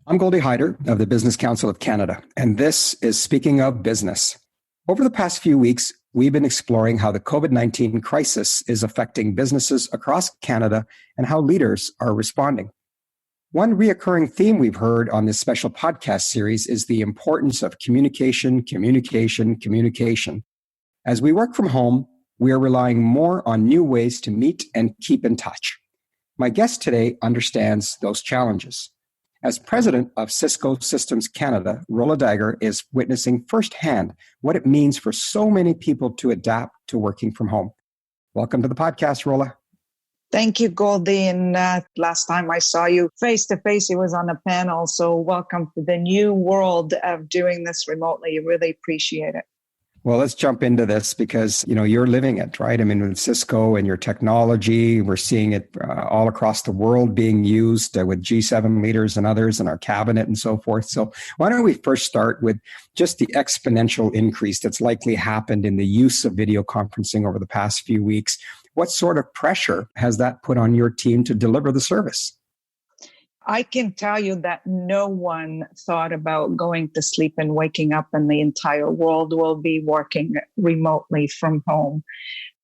I'm Goldie Hyder of the Business Council of Canada, and this is Speaking of Business. Over the past few weeks, we've been exploring how the COVID-19 crisis is affecting businesses across Canada and how leaders are responding. One reoccurring theme we've heard on this special podcast series is the importance of communication. As we work from home, we are relying more on new ways to meet and keep in touch. My guest today understands those challenges. As president of Cisco Systems Canada, Rola Dagger is witnessing firsthand what it means for so many people to adapt to working from home. Welcome to the podcast, Rola. Thank you, Goldie. And last time I saw you face to face, it was on a panel. So welcome to the new world of doing this remotely. Really appreciate it. Well, let's jump into this because, you're living it, right? I mean, with Cisco and your technology, we're seeing it all across the world being used with G7 leaders and others in our cabinet and so forth. So why don't we first start with just the exponential increase that's likely happened in the use of video conferencing over the past few weeks. What sort of pressure has that put on your team to deliver the service? I can tell you that no one thought about going to sleep and waking up and the entire world will be working remotely from home.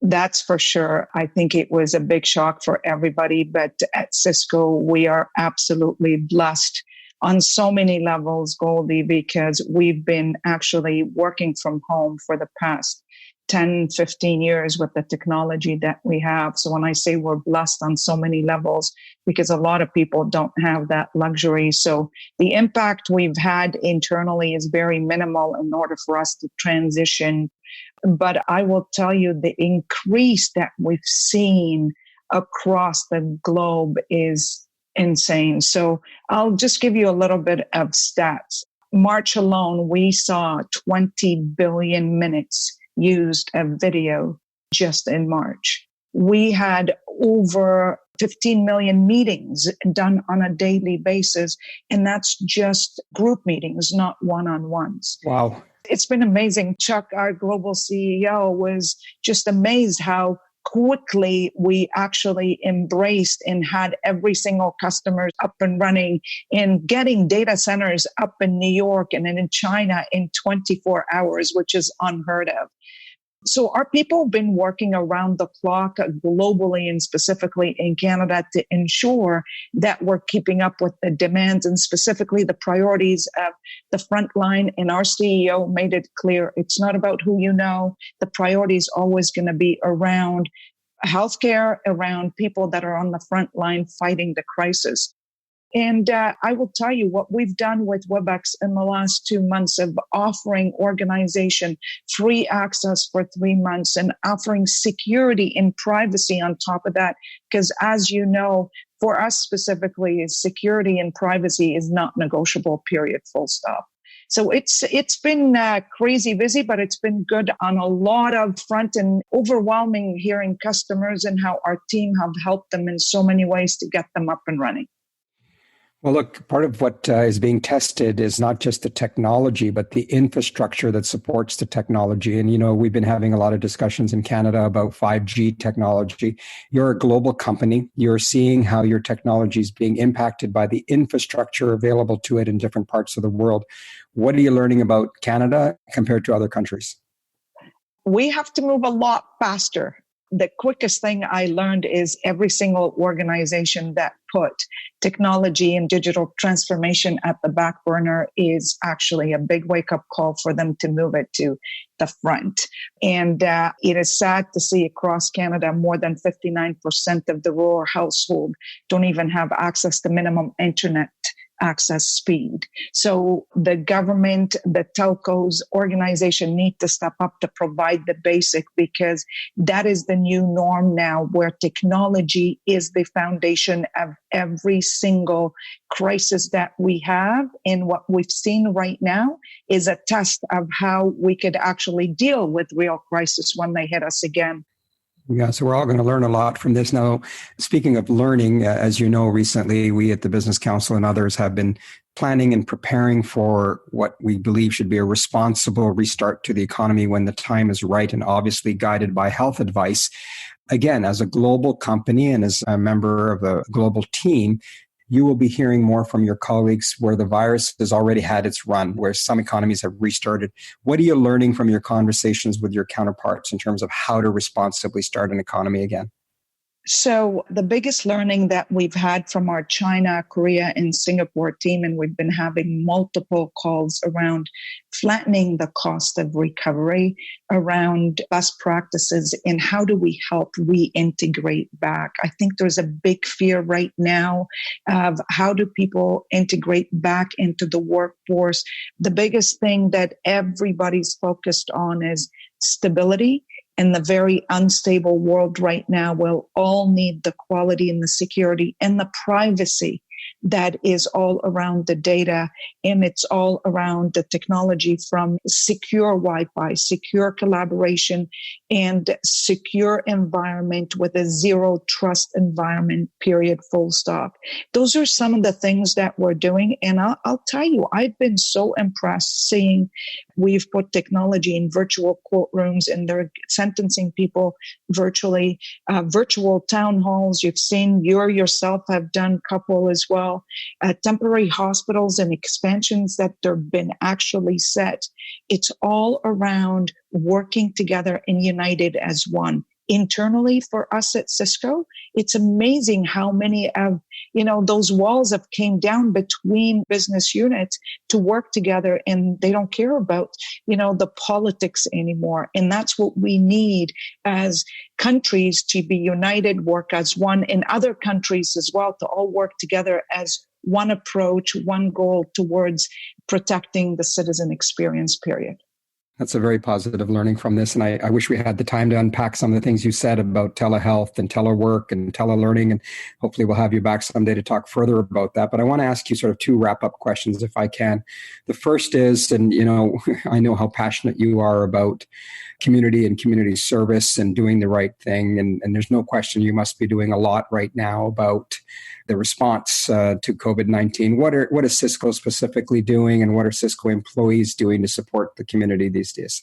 That's for sure. I think it was a big shock for everybody, but at Cisco, we are absolutely blessed on so many levels, Goldie, because we've been actually working from home for the past 10, 15 years with the technology that we have. So when I say we're blessed on so many levels, because a lot of people don't have that luxury. So the impact we've had internally is very minimal in order for us to transition. But I will tell you the increase that we've seen across the globe is insane. So I'll just give you a little bit of stats. March alone, we saw 20 billion minutes used a video just in March. We had over 15 million meetings done on a daily basis, and that's just group meetings, not one-on-ones. Wow. It's been amazing. Chuck, our global CEO, was just amazed how quickly we actually embraced and had every single customer up and running and getting data centers up in New York and in China in 24 hours, which is unheard of. So our people have been working around the clock globally and specifically in Canada to ensure that we're keeping up with the demands and specifically the priorities of the front line. And our CEO made it clear it's not about who you know. The priority is always going to be around healthcare, around people that are on the front line fighting the crisis. And I will tell you what we've done with WebEx in the last 2 months of offering organization free access for 3 months and offering security and privacy on top of that. Because as you know, for us specifically, security and privacy is not negotiable, period, full stop. So it's been crazy busy, but it's been good on a lot of front and overwhelming hearing customers and how our team have helped them in so many ways to get them up and running. Well, look, part of what is being tested is not just the technology, but the infrastructure that supports the technology. And, we've been having a lot of discussions in Canada about 5G technology. You're a global company. You're seeing how your technology is being impacted by the infrastructure available to it in different parts of the world. What are you learning about Canada compared to other countries? We have to move a lot faster. The quickest thing I learned is every single organization that put technology and digital transformation at the back burner is actually a big wake-up call for them to move it to the front. And it is sad to see across Canada, more than 59% of the rural household don't even have access to minimum internet access speed. So the government, the telcos, organization need to step up to provide the basic, because that is the new norm now, where technology is the foundation of every single crisis that we have. And what we've seen right now is a test of how we could actually deal with real crisis when they hit us again. Yeah, so we're all going to learn a lot from this. Now, speaking of learning, as you know, recently we at the Business Council and others have been planning and preparing for what we believe should be a responsible restart to the economy when the time is right, and obviously guided by health advice. Again, as a global company and as a member of a global team, you will be hearing more from your colleagues where the virus has already had its run, where some economies have restarted. What are you learning from your conversations with your counterparts in terms of how to responsibly start an economy again? So the biggest learning that we've had from our China, Korea, and Singapore team, and we've been having multiple calls around flattening the cost of recovery, around best practices, and how do we help reintegrate back. I think there's a big fear right now of how do people integrate back into the workforce. The biggest thing that everybody's focused on is stability. In the very unstable world right now, we'll all need the quality and the security and the privacy that is all around the data, and it's all around the technology, from secure Wi-Fi, secure collaboration, and secure environment with a zero trust environment, period, full stop. Those are some of the things that we're doing. And I'll tell you, I've been so impressed seeing we've put technology in virtual courtrooms, and they're sentencing people virtually, virtual town halls. You've seen, you yourself have done a couple as well. Temporary hospitals and expansions that have been actually set. It's all around working together and united as one. Internally for us at Cisco, it's amazing how many of, those walls have came down between business units to work together, and they don't care about, the politics anymore. And that's what we need as countries, to be united, work as one, and other countries as well, to all work together as one approach, one goal towards protecting the citizen experience, period. That's a very positive learning from this. And I wish we had the time to unpack some of the things you said about telehealth and telework and telelearning. And hopefully we'll have you back someday to talk further about that. But I want to ask you sort of two wrap-up questions, if I can. The first is, and I know how passionate you are about community and community service and doing the right thing. And there's no question you must be doing a lot right now about the response to COVID-19. What is Cisco specifically doing, and what are Cisco employees doing to support the community these days?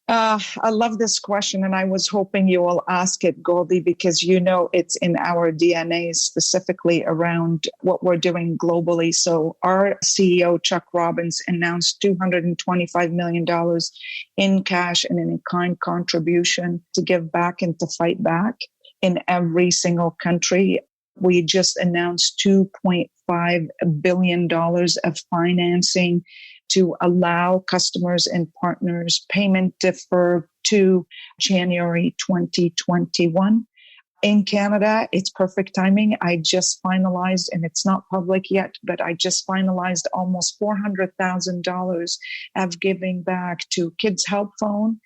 I love this question, and I was hoping you will ask it, Goldie, because it's in our DNA, specifically around what we're doing globally. So our CEO, Chuck Robbins, announced $225 million in cash and in kind contribution to give back and to fight back in every single country. We just announced $2.5 billion of financing to allow customers and partners payment deferred to January 2021. In Canada, it's perfect timing. I just finalized, and it's not public yet, but I just finalized almost $400,000 of giving back to Kids Help Phone,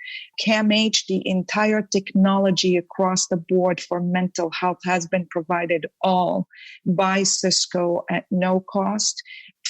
CAMH. The entire technology across the board for mental health has been provided all by Cisco at no cost.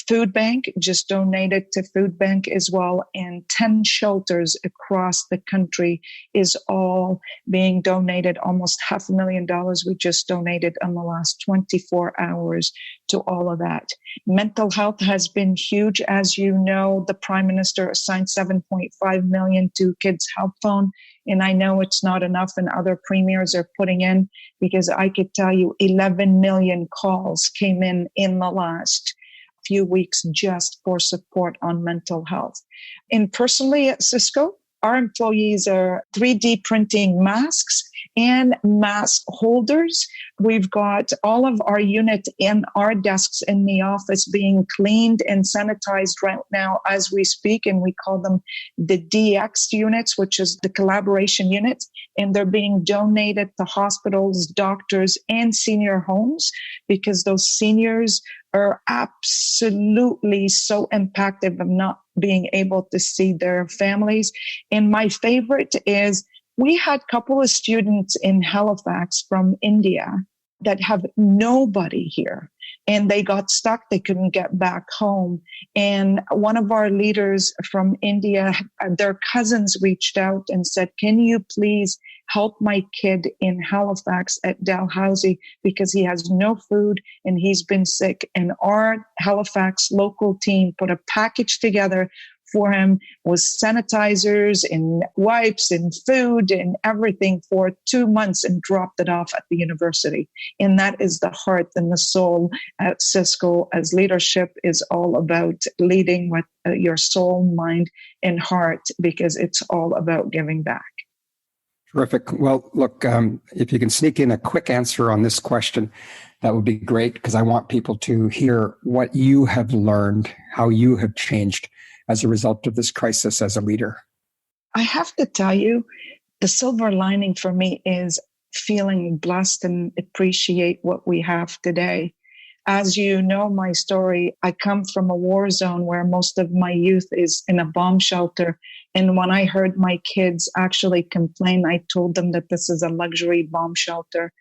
Food Bank just donated to Food Bank as well, and 10 shelters across the country is all being donated. Almost $500,000 we just donated in the last 24 hours to all of that. Mental health has been huge. As you know, the Prime Minister assigned $7.5 million to Kids Help Phone. And I know it's not enough, and other premiers are putting in, because I could tell you 11 million calls came in the last few weeks just for support on mental health. And personally at Cisco, our employees are 3D printing masks and mask holders. We've got all of our unit and our desks in the office being cleaned and sanitized right now as we speak. And we call them the DX units, which is the collaboration units. And they're being donated to hospitals, doctors, and senior homes, because those seniors are absolutely so impacted of not being able to see their families. And my favorite is, we had a couple of students in Halifax from India that have nobody here, and they got stuck. They couldn't get back home. And one of our leaders from India, their cousins reached out and said, can you please help my kid in Halifax at Dalhousie, because he has no food and he's been sick. And our Halifax local team put a package together for him was sanitizers and wipes and food and everything for 2 months and dropped it off at the university. And that is the heart and the soul at Cisco, as leadership is all about leading with your soul, mind, and heart, because it's all about giving back. Terrific. Well, look, if you can sneak in a quick answer on this question, that would be great, because I want people to hear what you have learned, how you have changed as a result of this crisis as a leader. I have to tell you, the silver lining for me is feeling blessed and appreciate what we have today. As you know my story, I come from a war zone where most of my youth is in a bomb shelter. And when I heard my kids actually complain, I told them that this is a luxury bomb shelter.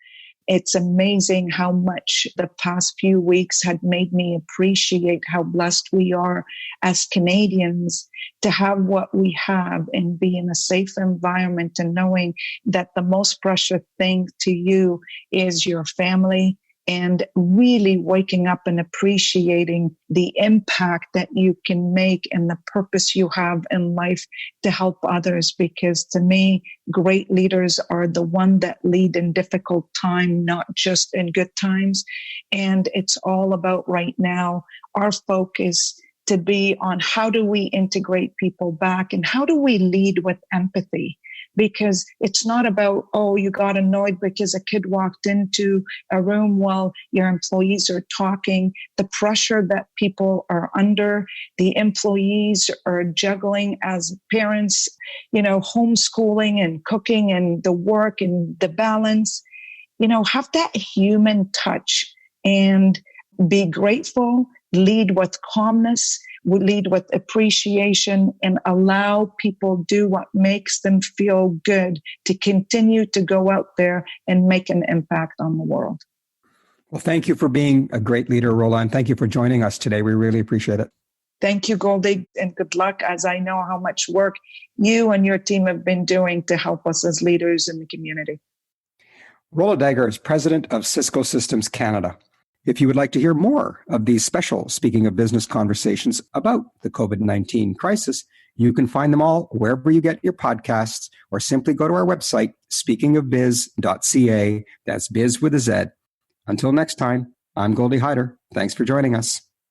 It's amazing how much the past few weeks had made me appreciate how blessed we are as Canadians to have what we have and be in a safe environment, and knowing that the most precious thing to you is your family, and really waking up and appreciating the impact that you can make and the purpose you have in life to help others. Because to me, great leaders are the one that lead in difficult time, not just in good times. And it's all about right now, our focus to be on how do we integrate people back and how do we lead with empathy. Because it's not about, oh, you got annoyed because a kid walked into a room while your employees are talking. The pressure that people are under, the employees are juggling as parents, homeschooling and cooking and the work and the balance, have that human touch and be grateful, lead with calmness, lead with appreciation, and allow people do what makes them feel good to continue to go out there and make an impact on the world. Well, thank you for being a great leader, Roland. Thank you for joining us today. We really appreciate it. Thank you, Goldie, and good luck, as I know how much work you and your team have been doing to help us as leaders in the community. Roland Dagger is president of Cisco Systems Canada. If you would like to hear more of these special Speaking of Business conversations about the COVID-19 crisis, you can find them all wherever you get your podcasts, or simply go to our website, speakingofbiz.ca. That's biz with a Z. Until next time, I'm Goldie Hyder. Thanks for joining us.